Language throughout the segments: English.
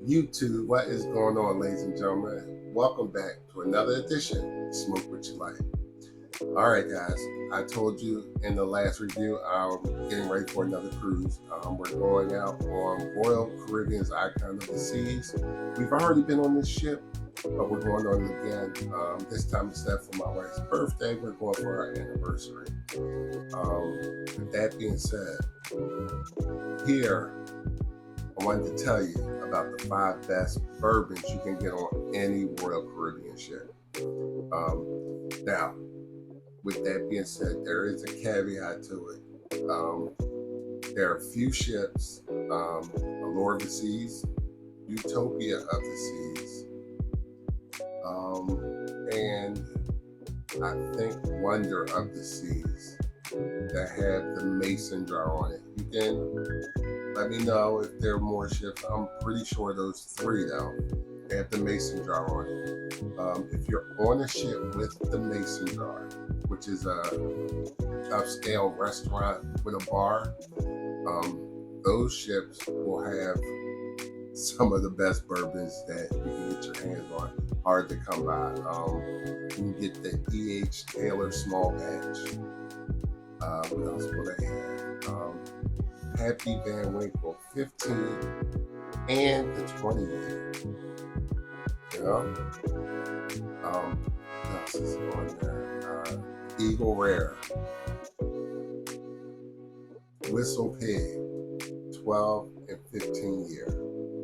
YouTube, what is going on, ladies and gentlemen? Welcome back to another edition of Smoke What You Like. All right, guys, I told you in the last review, I'm getting ready for another cruise. We're going out on Royal Caribbean's Icon of the Seas. We've already been on this ship, but we're going on it again. This time instead for my wife's birthday, we're going for our anniversary. With that being said, here I wanted to tell you about the 5 best bourbons you can get on any Royal Caribbean ship. Now, with that being said, there is a caveat to it. There are a few ships, Allure of the Seas, Utopia of the Seas, and I think Wonder of the Seas that have the mason jar on it. You can let me know if there are more ships. I'm pretty sure those 3 though have the mason jar on it. If you're on a ship with the mason jar, which is a upscale restaurant with a bar, those ships will have some of the best bourbons that you can get your hands on. Hard to come by. You can get the E.H. Taylor small batch. What else will they have? Happy Van Winkle 15 and the 20 year. You know? What else is on there? Eagle Rare, Whistle Pig 12 and 15 year.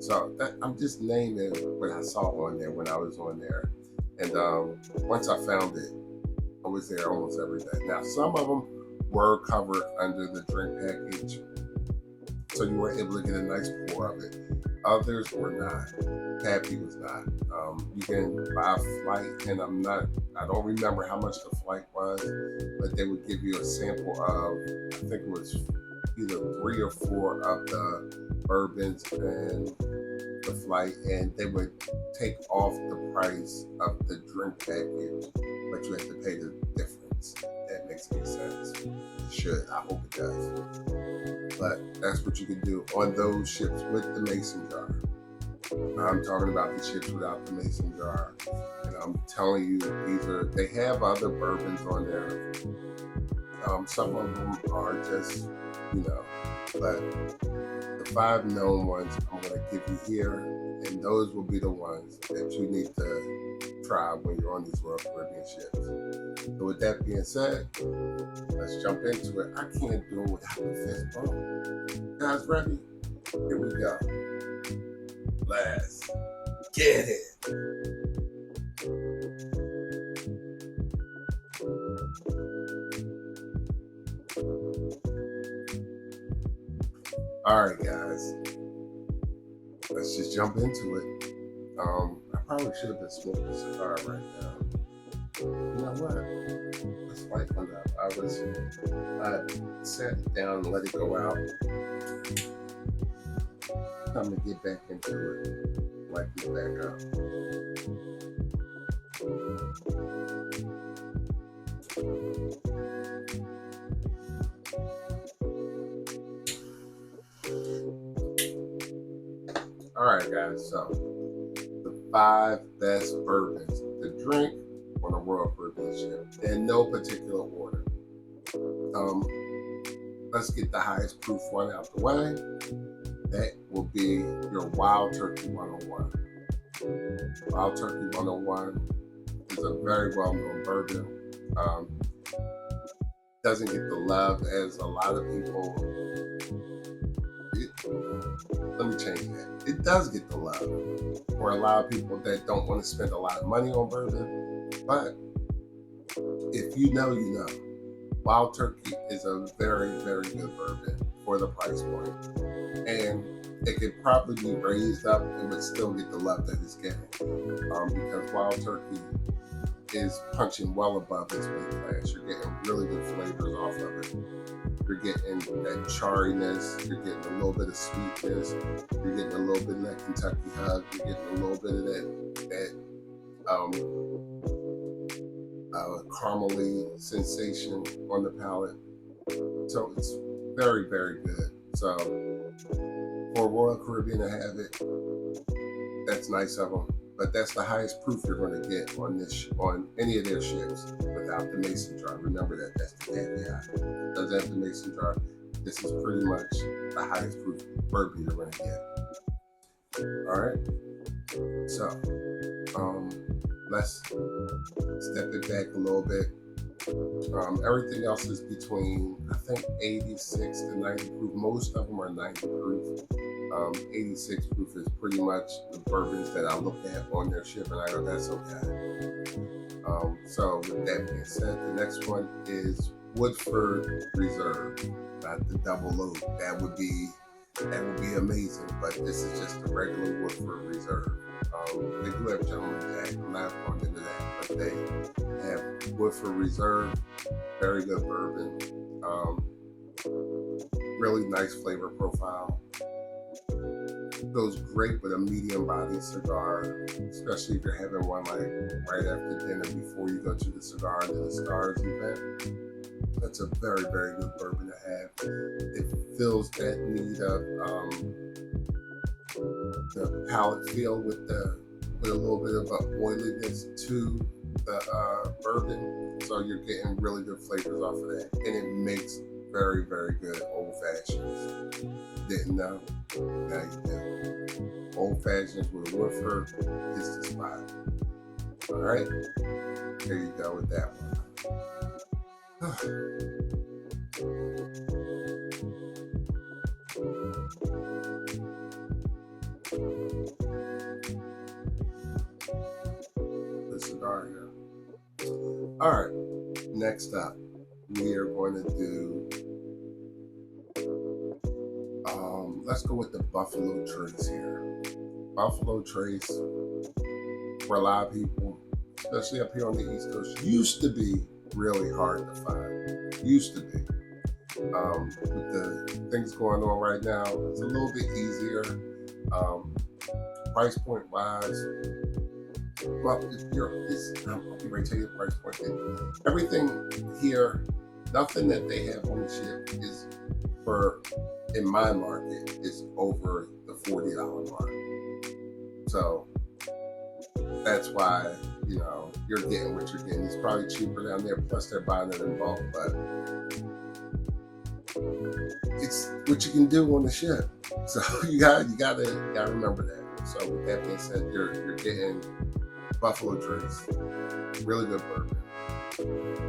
So I'm just naming what I saw on there when I was on there. And once I found it, I was there almost every day. Now, some of them were covered under the drink package, so you were able to get a nice pour of it. Others were not. Happy was not. You can buy a flight, and I don't remember how much the flight was, but they would give you a sample of, I think it was either 3 or 4 of the bourbons and the flight, and they would take off the price of the drink package, but you have to pay the difference. That makes any sense. It should. I hope it does. But that's what you can do on those ships with the mason jar. I'm talking about the ships without the mason jar, and I'm telling you, they have other bourbons on there. Some of them are just, but the 5 known ones I'm going to give you here, and those will be the ones that you need to try when you're on these Royal Caribbean ships. So with that being said, let's jump into it. I can't do it without the fist bump. Guys, ready? Here we go. Let's get it. All right, guys. Let's just jump into it. I probably should have been smoking a cigar right now. You know what? Let's light one up. I sat it down and let it go out. Time to get back into it. Light it back up. All right, guys. So the 5 best bourbons to drink on a Royal Caribbean ship in no particular order. Let's get the highest proof one out the way. That will be your Wild Turkey 101. Wild Turkey 101 is a very well-known bourbon. Doesn't get the love as a lot of people. Let me change that. It does get the love for a lot of people that don't want to spend a lot of money on bourbon. But if you know, you know. Wild Turkey is a very, very good bourbon for the price point. And it could probably be raised up and would still get the love that it's getting. Because Wild Turkey is punching well above its weight class. You're getting really good flavors off of it. You're getting that charriness, you're getting a little bit of sweetness, you're getting a little bit of that Kentucky hug, you're getting a little bit of that caramely sensation on the palate. So it's very, very good. So for Royal Caribbean to have it, That's nice of them. But that's the highest proof you're going to get on any of their ships without the mason jar. Remember that. That's the caveat. Doesn't have the mason jar. This is pretty much the highest proof bourbon you're going to get. All right. So let's step it back a little bit. Everything else is between, I think, 86 to 90 proof. Most of them are 90 proof. 86 proof is pretty much the bourbons that I look at on their ship, and I go, that's okay. So with that being said, the next one is Woodford Reserve, not the double oak. That would be amazing, but this is just a regular Woodford Reserve. They do have Gentleman Jack. I'm not going into that, but they have Woodford Reserve, very good bourbon. Really nice flavor profile. Goes great with a medium body cigar, especially if you're having one like right after dinner before you go to the Cigar Under the Stars event. That's a very, very good bourbon to have. It fills that need of the palate feel with a little bit of an oiliness to the bourbon, so you're getting really good flavors off of that, and it makes very, very good old fashions. Didn't know? Now you do. Old fashions with a Woodford is the spot. All right, there you go with that one. The cigar here. All right, next up, we are going to do, let's go with the Buffalo Trace here. Buffalo Trace, for a lot of people, especially up here on the East Coast, used to be really hard to find. Used to be. With the things going on right now, it's a little bit easier. Price point wise, well, I'm going to tell you the price point. Everything here, nothing that they have on the ship is in my market, is over the $40 mark. So that's why, you're getting what you're getting. It's probably cheaper down there, plus they're buying it in bulk, but it's what you can do on the ship. So you gotta remember that. So with that being said, you're getting Buffalo Trace, really good bourbon.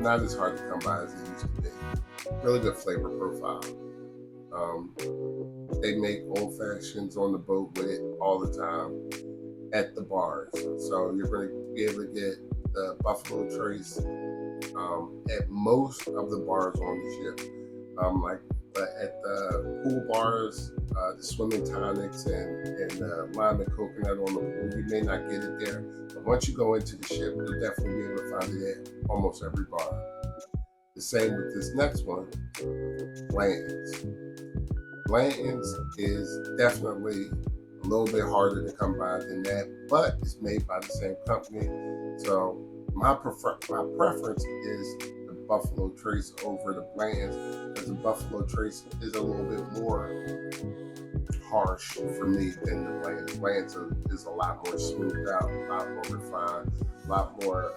Not as hard to come by as it used to be. Really good flavor profile. They make old fashions on the boat with it all the time at the bars. So you're going to be able to get the Buffalo Trace at most of the bars on the ship. But at the pool bars, the swimming tonics and lime and coconut on the pool, you may not get it there. But once you go into the ship, you'll definitely be able to find it at almost every bar. The same with this next one, Blantons. Blantons is definitely a little bit harder to come by than that, but it's made by the same company. So my preference is the Buffalo Trace over the Blantons, because the Buffalo Trace is a little bit more harsh for me than the Blantons. Blantons is a lot more smoothed out, a lot more refined, a lot more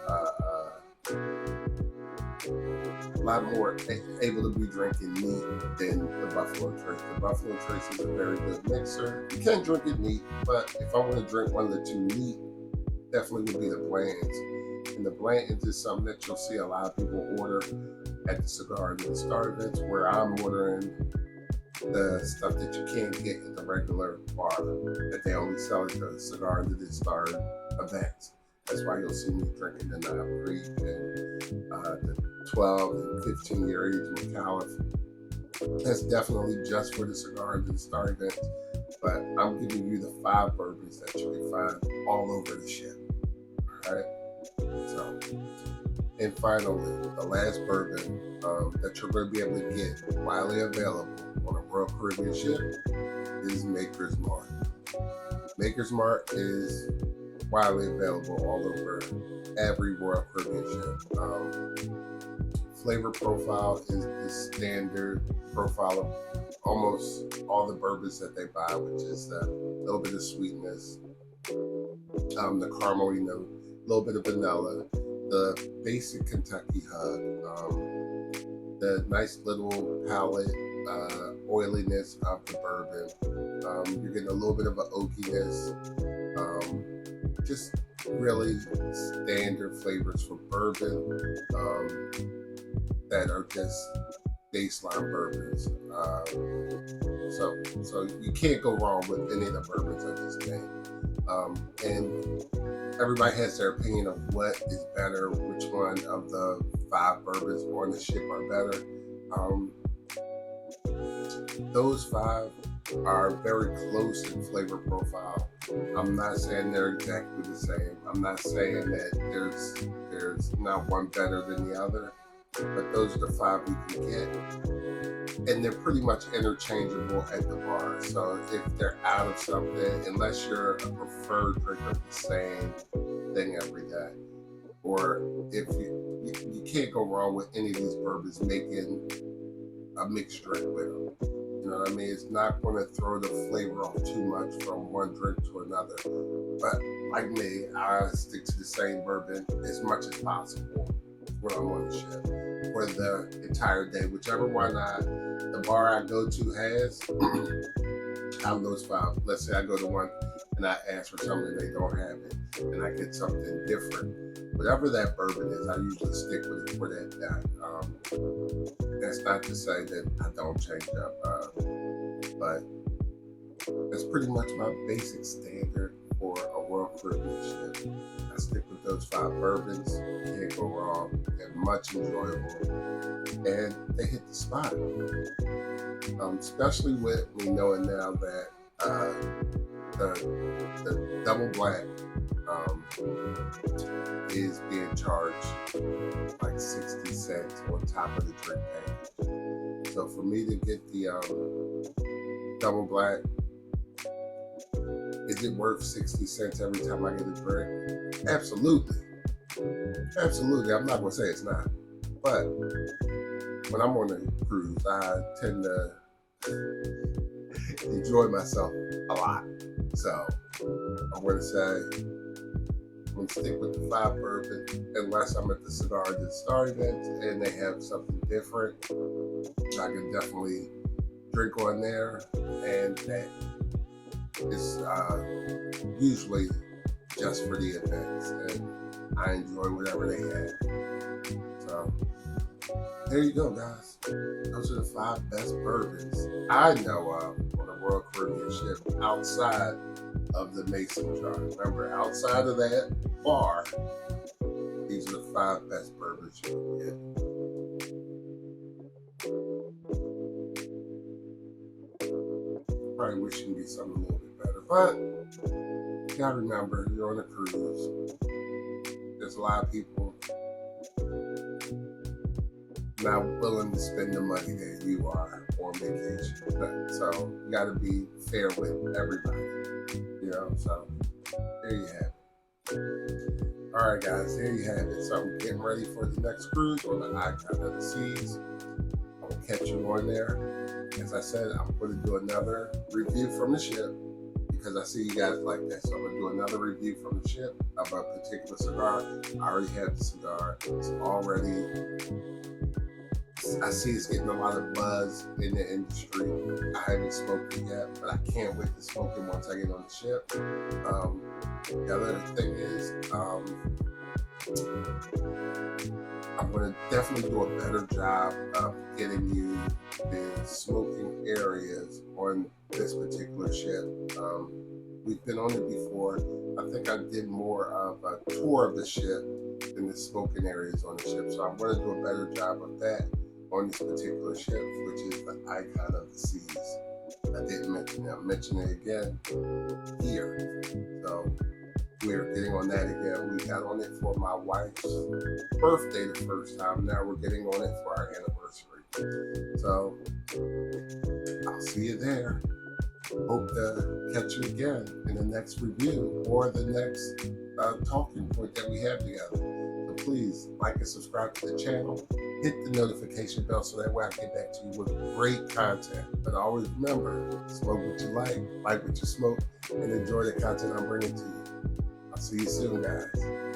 able to be drinking neat than the Buffalo Trace. The Buffalo Trace is a very good mixer. You can drink it neat, but if I want to drink one of the two neat, definitely would be the Blantons. And the Blantons is something that you'll see a lot of people order at the Cigar Under the Star events, where I'm ordering the stuff that you can't get at the regular bar, that they only sell at the Cigar Under the Star events. That's why you'll see me drinking the 9 Creek and the 12 and 15 year age Macalif. That's definitely just for the Cigar Under the Star events. But I'm giving you the 5 bourbons that you can find all over the ship. All right. So, and finally, the last bourbon that you're going to be able to get widely available on a Royal Caribbean ship is Maker's Mark. Maker's Mark is widely available all over every Royal Caribbean ship. Flavor profile is the standard profile of almost all the bourbons that they buy, which is a little bit of sweetness, the caramely note, a little bit of vanilla, the basic Kentucky hug, the nice little palate oiliness of the bourbon. You're getting a little bit of an oakiness. Just really standard flavors for bourbon that are just baseline bourbons. So you can't go wrong with any of the bourbons I just named. And everybody has their opinion of what is better, which one of the 5 bourbons on the ship are better. Those 5 are very close in flavor profile. I'm not saying they're exactly the same. I'm not saying that there's not one better than the other, but those are the 5 you can get. And they're pretty much interchangeable at the bar. So if they're out of something, unless you're a preferred drinker of the same thing every day, or if you can't go wrong with any of these bourbons making a mixed drink with them. You know what I mean? It's not going to throw the flavor off too much from one drink to another. But like me, I stick to the same bourbon as much as possible when I'm on the ship for the entire day. Whichever one the bar I go to has, out of those 5. Let's say I go to one and I ask for something they don't have it, and I get something different. Whatever that bourbon is, I usually stick with it for that night. That's not to say that I don't change up, but that's pretty much my basic standard for a Royal Caribbean ship. I stick with those 5 bourbons. Can't go wrong. They're much enjoyable, and they hit the spot. Especially with me knowing now that the double black is being charged like 60 cents on top of the drink package. So for me to get the double black, is it worth 60 cents every time I get a drink? Absolutely. Absolutely. I'm not going to say it's not. But when I'm on a cruise, I tend to enjoy myself a lot. So I'm going to say, I'm going to stick with the 5 bourbon unless I'm at the Cigar and Star event and they have something different. I can definitely drink on there, and that is usually just for the events, and I enjoy whatever they have. So there you go, guys. Those are the 5 best bourbons I know of on a Royal Caribbean ship outside of the Mason jar. Remember, outside of that bar, these are the 5 best bourbons you can get. Probably wish you could get something a little bit better, but you gotta remember, you're on a cruise. There's a lot of people not willing to spend the money that you are on vacation. So you gotta be fair with everybody. You know, so there you have it. All right, guys, there you have it. So I'm getting ready for the next cruise on the Icon of the Seas. I will catch you on there. As I said, I'm going to do another review from the ship because I see you guys like that. So I'm going to do another review from the ship of a particular cigar. I already have the cigar. It's already, I see it's getting a lot of buzz in the industry. I haven't smoked it yet, but I can't wait to smoke it once I get on the ship. The other thing is, I'm going to definitely do a better job of getting you the smoking areas on this particular ship. We've been on it before. I think I did more of a tour of the ship than the smoking areas on the ship. So I'm going to do a better job of that on this particular ship, which is the Icon of the Seas. I didn't mention it. I'm mentioning it again here. So we're getting on that again. We got on it for my wife's birthday the first time. Now we're getting on it for our anniversary. So I'll see you there. Hope to catch you again in the next review or the next talking point that we have together. So please like and subscribe to the channel. Hit the notification bell so that way I get back to you with great content. But always remember, smoke what you like what you smoke, and enjoy the content I'm bringing to you. I'll See you soon, guys.